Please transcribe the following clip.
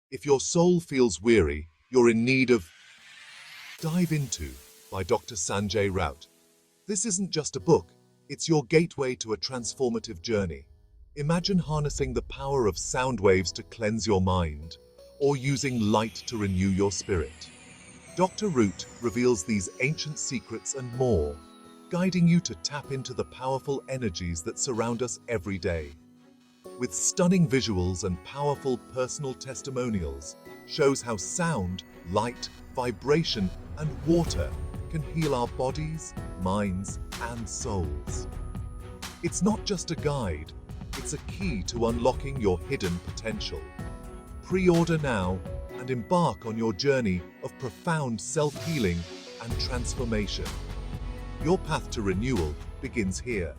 If your soul feels weary, you're in need of Dive Into by Dr. Sanjay Rout. This isn't just a book, it's your gateway to a transformative journey. Imagine harnessing the power of sound waves to cleanse your mind, or using light to renew your spirit. Dr. Rout reveals these ancient secrets and more, guiding you to tap into the powerful energies that surround us every day. With stunning visuals and powerful personal testimonials, shows how sound, light, vibration, and water can heal our bodies, minds, and souls. It's not just a guide, it's a key to unlocking your hidden potential. Pre-order now and embark on your journey of profound self-healing and transformation. Your path to renewal begins here.